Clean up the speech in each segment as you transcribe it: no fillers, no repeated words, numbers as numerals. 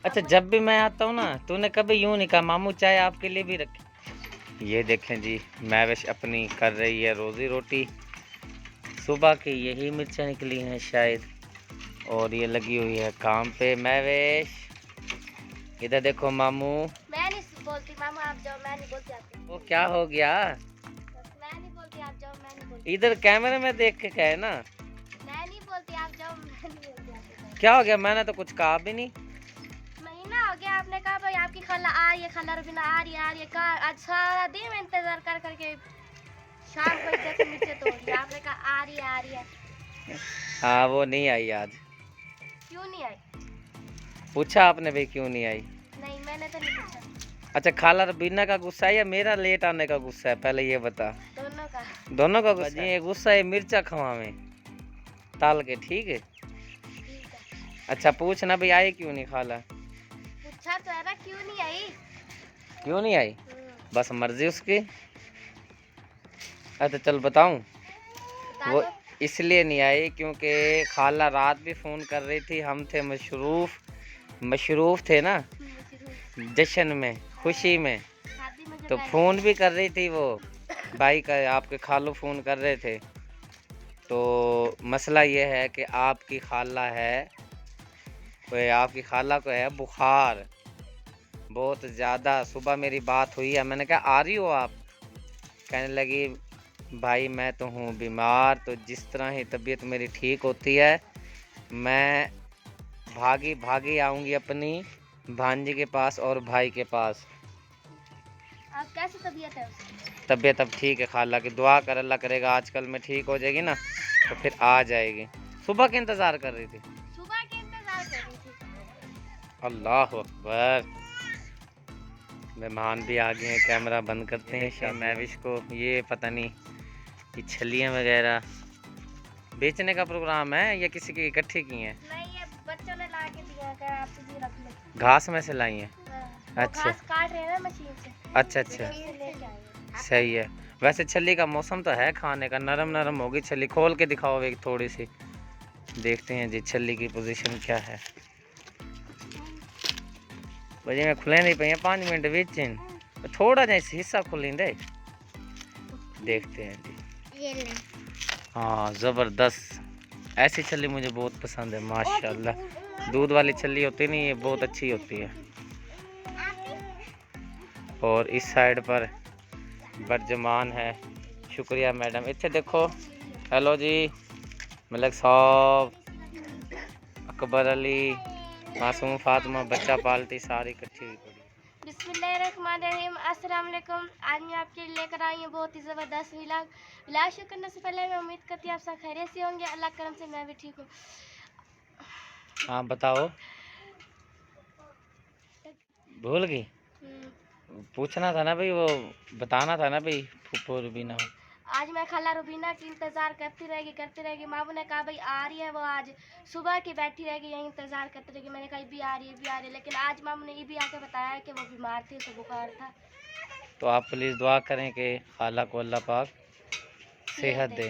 अच्छा, जब भी मैं आता हूँ ना तूने कभी यूं नहीं कहा मामू चाय आपके लिए भी रखी। ये देखें जी, महविश अपनी कर रही है रोजी रोटी। सुबह की यही मिर्चें निकली हैं शायद, और ये लगी हुई है काम पे। महविश इधर देखो मामू। मैं नहीं बोलती मामू आप जाओ, मैं नहीं बोलती आपको। वो क्या हो गया? मैं नहीं बोलती आप जाओ, मैं नहीं बोलती। इधर कैमरे में देख के कहे ना। मैं नहीं बोलती आप जाओ, मैं नहीं बोलती आपको। क्या हो गया? मैंने तो कुछ कहा भी नहीं। महीना हो गया आपने कहा भाई आपकी खाला आ रही है, खाला रुबीना आ रही है कहा। आज सारा दिन मैं इंतजार कर करके शाम को देखो नीचे तोड़ लिया, आपने कहा आ रही है आ रही है। हाँ, वो नहीं आई आज। क्यों नहीं आई? पूछा आपने भाई क्यों नहीं आई? नहीं मैंने तो नहीं पूछा। अच्छा, खाला रबीना का गुस्सा है या मेरा लेट आने का गुस्सा है, पहले ये बता। दोनों का। दोनों का गुस्सा? ये गुस्सा है मिर्चा खवावे ताल के, ठीक है। ठीक है। अच्छा, पूछना भाई आई क्यों नहीं खाला? पूछा तो है ना, क्यों नहीं आई? क्यों नहीं आई? बस मर्जी उसकी। अच्छा चल बताऊं, वो इसलिए नहीं आई क्योंकि खाला रात भी फ़ोन कर रही थी, हम थे मशरूफ थे ना जश्न में, खुशी में, तो फ़ोन भी कर रही थी वो भाई का, आपके खालू फ़ोन कर रहे थे। तो मसला ये है कि आपकी खाला को है बुखार बहुत ज़्यादा। सुबह मेरी बात हुई है, मैंने कहा आ रही हो आप? कहने लगी भाई मैं तो हूँ बीमार, तो जिस तरह ही तबीयत मेरी ठीक होती है मैं भागी भागी आऊँगी अपनी भांजी के पास और भाई के पास। अब कैसी तबीयत है उसकी? तबीयत अब ठीक है, खाला की दुआ कर, अल्लाह करेगा आजकल में ठीक हो जाएगी ना तो फिर आ जाएगी। सुबह के इंतज़ार कर रही थी। सुबह के इंतजार कर रही थी। अल्लाह अकबर, मेहमान भी आ गए हैं। कैमरा बंद करते हैं। महविश को ये पता नहीं ये छलियाँ वगैरह बेचने का प्रोग्राम है या किसी की इकट्ठी की हैं? नहीं ये बच्चों ने ला के दिया है, आप तुझे रख ले। घास में से लाई हैं? हाँ, अच्छा घास काट रहे हैं ना मशीन से। अच्छा अच्छा, लेके आए हैं। सही है। वैसे छली का मौसम तो है खाने का, नरम नरम होगी छली। खोल के दिखाओ एक थोड़ी सी, देखते हैं जी छली की पोजीशन क्या है। भाजी मैं खुले नहीं पाई 5 मिनट बीच थोड़ा जैसे हिस्सा खुली दे, देखते हैं जी। ये ले। हाँ ज़बरदस्त, ऐसी छली मुझे बहुत पसंद है माशाल्लाह। दूध वाली छली होती नहीं, ये बहुत अच्छी होती है। और इस साइड पर बर्जमान है। शुक्रिया मैडम। इतने देखो, हेलो जी, मलिक साहब, अकबर अली, मासूम फातिमा, बच्चा पालती सारी इकट्ठी हुई पड़ी। बिस्मिल्लाहिर्रहमानिर्रहीम, अस्सलाम वालेकुम। आज मैं आपके लिए लेकर आई हूँ बहुत ही ज़बरदस्त व्लॉग शुरू करने से पहले मैं उम्मीद करती हूँ आप सब खैरियत से होंगे। अल्लाह करम से मैं भी ठीक हूँ। हाँ बताओ, भूल गई? पूछना था ना भाई, वो बताना था ना भाई फूफो रुबीना। आज मैं खाला रुबीना की इंतज़ार करती रहेगी। मामू ने कहा भाई आ रही है, वो आज सुबह की बैठी रहेगी यही इंतज़ार करती रहेगी। मैंने कहा ये भी आ रही है, लेकिन आज मामू ने ये भी आके बताया कि वो बीमार थी, उसे बुखार था। तो आप प्लीज़ दुआ करें कि खाला को अल्लाह पाक सेहत दे,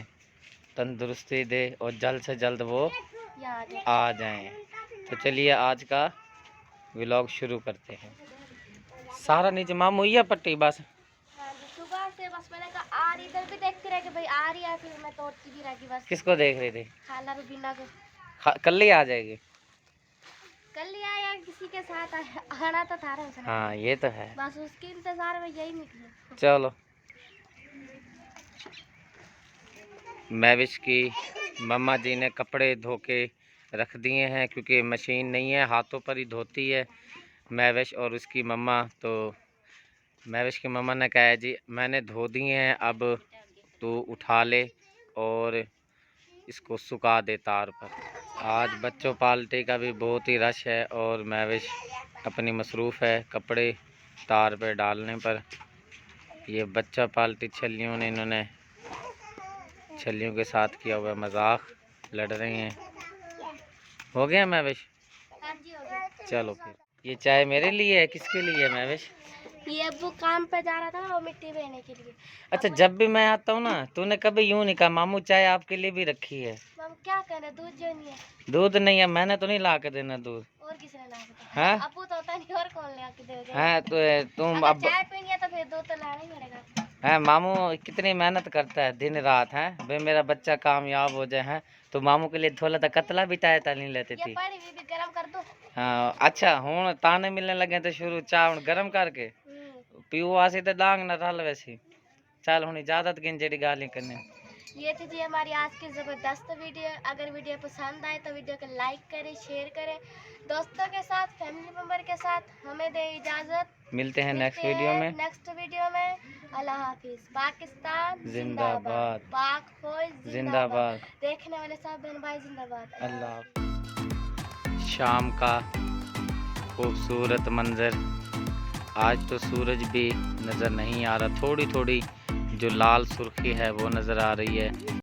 तंदुरुस्ती दे और जल्द से जल्द वो आ जाएं। तो चलिए आज का व्लॉग शुरू करते हैं। सारा नीचे मामू या पट्टी बस। हाँ जी, सुबह से बस मैंने कहा आ रही, इधर भी देखती रह भाई आ रही है, फिर मैं तोड़ती भी रहेगी बस। किसको देख रही थी? खाला रुबीना को। कल ही आ जाएगी? कल ही आया किसी के साथ आना तो था उसने। हाँ ये तो है, बस उसके इंतजार में यही निकले। चलो। महविश की मम्मा जी ने कपड़े धो के रख दिए हैं क्योंकि मशीन नहीं है, हाथों पर ही धोती है महविश और उसकी मम्मा। तो महविश की मम्मा ने कहा है जी मैंने धो दिए हैं, अब तू उठा ले और इसको सुखा दे तार पर। आज बच्चों पार्टी का भी बहुत ही रश है और महविश अपनी मसरूफ़ है कपड़े तार पर डालने पर। ये बच्चा पार्टी छलियों ने, इन्होंने छलियों के साथ किया हुआ मजाक, लड़ रहे हैं। हो गया महविश? हाँ जी हो गया। चलो फिर। ये चाय मेरे लिए है, किसके लिए है महविश? ये अब वो काम पे जा रहा था ना, वो मिट्टी बहने के लिए। अच्छा, जब भी मैं आता हूँ ना तूने कभी यूं नहीं कहा मामू चाय आपके लिए भी रखी है। हम क्या करें, दूध जो नहीं है। दूध नहीं है, मैंने तो नहीं ला के देना दूध। और किसी ने ला के दिया। हाँ? अबू के दोगे? हैं तो तुम अगर अब चाय पीनी है तो फिर 2 तो लाना ही पड़ेगा। हैं मामू कितनी मेहनत करता है दिन रात है भाई, मेरा बच्चा कामयाब हो जाए हैं तो मामू के लिए थोड़ा सा कतला भी ताया नहीं लेती ये थी। पानी भी गर्म कर दो। हाँ अच्छा हूँ ताने मिलने लगे तो शुरू चाह गरम करके पीओ आसी तो डांग न रल वैसी। चल हूँ इजाजत गिन जेडी गाली करने। ये थी जी हमारी आज की ज़बरदस्त वीडियो। अगर वीडियो पसंद आए तो वीडियो को लाइक करें, शेयर करें, दोस्तों के साथ, फैमिली मेम्बर के साथ। हमें दे इजाज़त, मिलते हैं नेक्स्ट मिलते वीडियो हैं में। नेक्स्ट वीडियो में। अल्लाह हाफिज़। पाकिस्तान जिंदाबाद। जिंदाबाद, पाक फौज जिंदाबाद, जिंदाबाद। देखने वाले सब बहन भाई जिंदाबाद। अल्लाह। शाम का खूबसूरत मंजर, आज तो सूरज भी नज़र नहीं आ रहा, थोड़ी थोड़ी जो लाल सुर्खी है वो नज़र आ रही है।